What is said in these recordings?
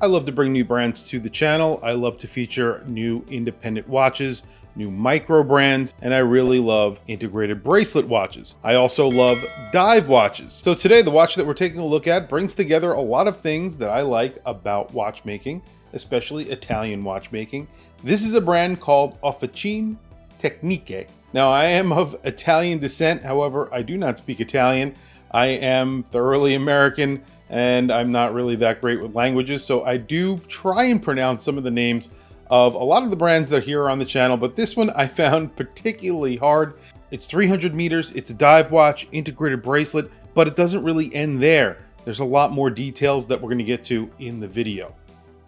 I love to bring new brands to the channel. I love to feature new independent watches, new micro brands, and I really love integrated bracelet watches. I also love dive watches. So today, the watch that we're taking a look at brings together a lot of things that I like about watchmaking, especially Italian watchmaking. This is a brand called Officine Tecniche. Now, I am of Italian descent. However, I do not speak Italian. I am thoroughly American, and I'm not really that great with languages, so I do try and pronounce some of the names of a lot of the brands that are here on the channel, but this one I found particularly hard. It's 300 meters, it's a dive watch, integrated bracelet, but it doesn't really end there. There's a lot more details that we're going to get to in the video.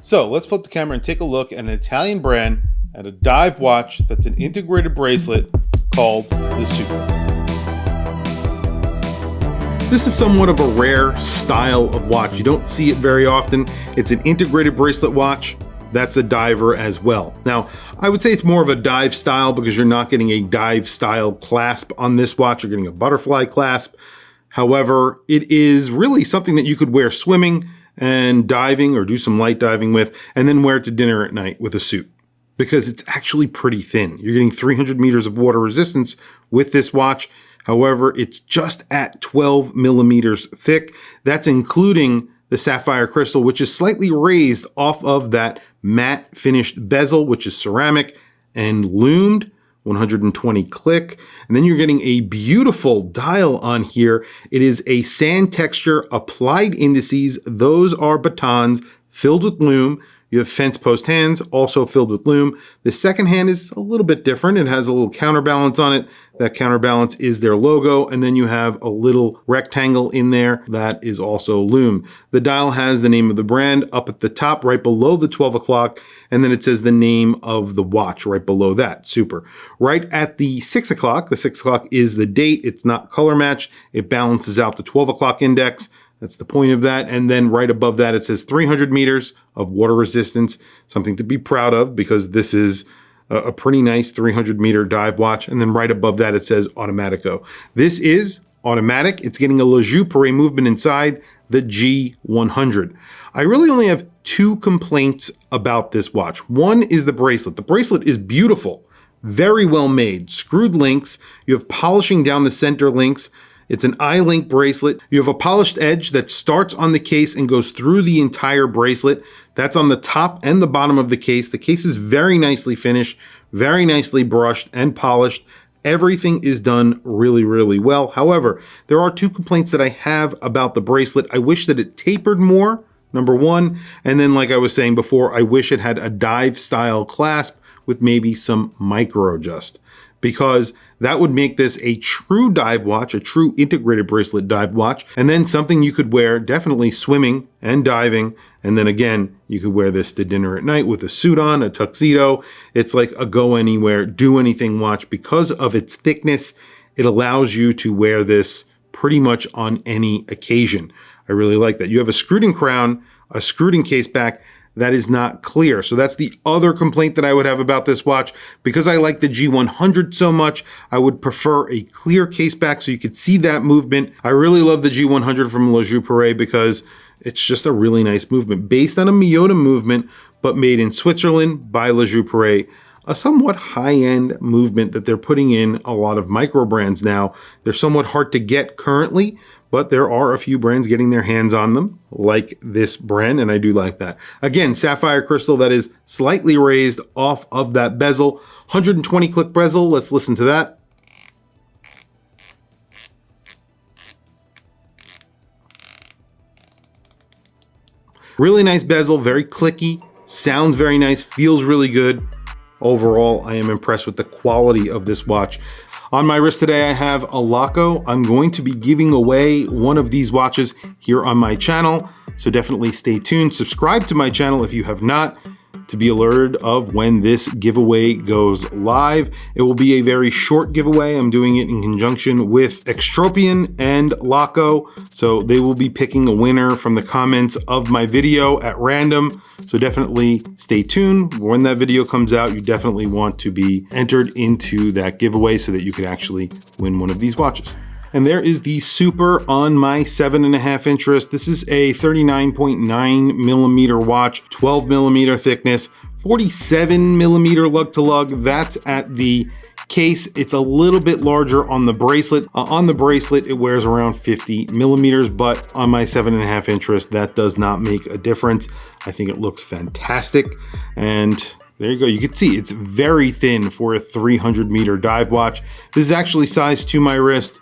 So let's flip the camera and take a look at an Italian brand and a dive watch that's an integrated bracelet called the Svper. This is somewhat of a rare style of watch. You don't see it very often. It's an integrated bracelet watch. That's a diver as well. Now, I would say it's more of a dive style because you're not getting a dive style clasp on this watch. You're getting a butterfly clasp. However, it is really something that you could wear swimming and diving or do some light diving with, and then wear it to dinner at night with a suit because it's actually pretty thin. You're getting 300 meters of water resistance with this watch. However, it's just at 12 millimeters thick. That's including the sapphire crystal, which is slightly raised off of that matte finished bezel, which is ceramic and loomed, 120 click. And then you're getting a beautiful dial on here. It is a sand texture applied indices. Those are batons filled with loom. You have fence post hands, also filled with loom. The second hand is a little bit different. It has a little counterbalance on it. That counterbalance is their logo. And then you have a little rectangle in there that is also loom. The dial has the name of the brand up at the top, right below the 12 o'clock. And then it says the name of the watch right below that, Svper. Right at the 6 o'clock, the 6 o'clock is the date. It's not color matched. It balances out the 12 o'clock index. That's the point of that. And then right above that, it says 300 meters of water resistance, something to be proud of because this is a pretty nice 300 meter dive watch. And then right above that, it says Automatico. This is automatic. It's getting a Joux-Perret movement inside the G100. I really only have two complaints about this watch. One is the bracelet. The bracelet is beautiful, very well made, screwed links. You have polishing down the center links. It's an eye-link bracelet. You have a polished edge that starts on the case and goes through the entire bracelet. That's on the top and the bottom of the case. The case is very nicely finished, very nicely brushed and polished. Everything is done really, really well. However, there are two complaints that I have about the bracelet. I wish that it tapered more, number one. And then, like I was saying before, I wish it had a dive style clasp with maybe some micro adjust, because that would make this a true dive watch, a true integrated bracelet dive watch, and then something you could wear definitely swimming and diving. And then again, you could wear this to dinner at night with a suit on, a tuxedo. It's like a go anywhere, do anything watch. Because of its thickness, it allows you to wear this pretty much on any occasion. I really like that. You have a screwed-in crown, a screwed-in case back, that is not clear. So that's the other complaint that I would have about this watch. Because I like the G100 so much, I would prefer a clear case back so you could see that movement. I really love the G100 from Joux-Perret because it's just a really nice movement based on a Miyota movement, but made in Switzerland by Joux-Perret. A somewhat high-end movement that they're putting in a lot of micro brands now. They're somewhat hard to get currently, but there are a few brands getting their hands on them, like this brand, and I do like that. Again, sapphire crystal that is slightly raised off of that bezel. 120 click bezel, let's listen to that. Really nice bezel, very clicky, sounds very nice, feels really good. Overall, I am impressed with the quality of this watch. On my wrist today, I have a Laco. I'm going to be giving away one of these watches here on my channel, so definitely stay tuned. Subscribe to my channel if you have not to be alerted of when this giveaway goes live. It will be a very short giveaway. I'm doing it in conjunction with Extropian and Laco, so they will be picking a winner from the comments of my video at random. So definitely stay tuned. When that video comes out, you definitely want to be entered into that giveaway so that you can actually win one of these watches. And there is the Svper on my 7.5 inch wrist. This is a 39.9 millimeter watch, 12 millimeter thickness, 47 millimeter lug to lug. That's at the case. It's a little bit larger on the bracelet. On the bracelet, it wears around 50 millimeters, but on my 7.5 inch wrist, that does not make a difference. I think it looks fantastic. And there you go. You can see it's very thin for a 300 meter dive watch. This is actually sized to my wrist.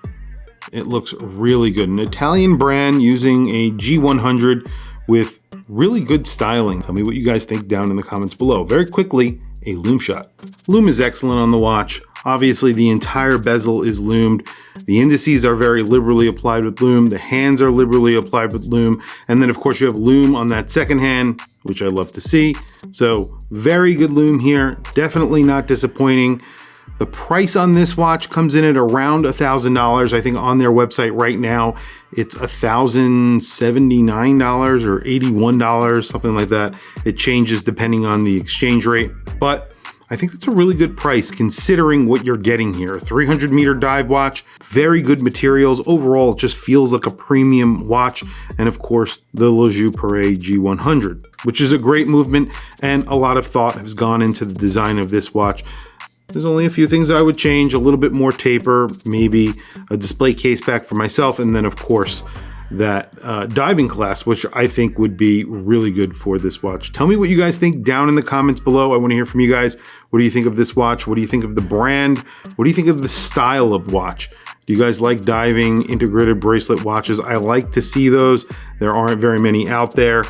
It looks really good. An Italian brand using a G100 with really good styling. Tell me what you guys think down in the comments below. Very quickly, a Loom shot. Loom is excellent on the watch. Obviously, the entire bezel is loomed. The indices are very liberally applied with Loom. The hands are liberally applied with Loom. And then, of course, you have Loom on that second hand, which I love to see. So very good Loom here. Definitely not disappointing. The price on this watch comes in at around $1,000. I think on their website right now, it's $1,079 or $81, something like that. It changes depending on the exchange rate, but I think that's a really good price considering what you're getting here. A 300 meter dive watch, very good materials. Overall, it just feels like a premium watch. And of course, the Joux-Perret G100, which is a great movement, and a lot of thought has gone into the design of this watch. There's only a few things I would change, a little bit more taper, maybe a display case back for myself, and then of course that diving clasp, which I think would be really good for this watch. Tell me what you guys think down in the comments below. I want to hear from you guys. What do you think of this watch? What do you think of the brand? What do you think of the style of watch? Do you guys like diving integrated bracelet watches? I like to see those. There aren't very many out there.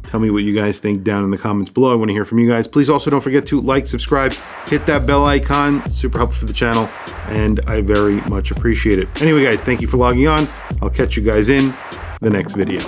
Tell me what you guys think down in the comments below. I want to hear from you guys. Please also don't forget to like, subscribe, hit that bell icon. Super helpful for the channel, and I very much appreciate it. Anyway, guys, thank you for logging on. I'll catch you guys in the next video.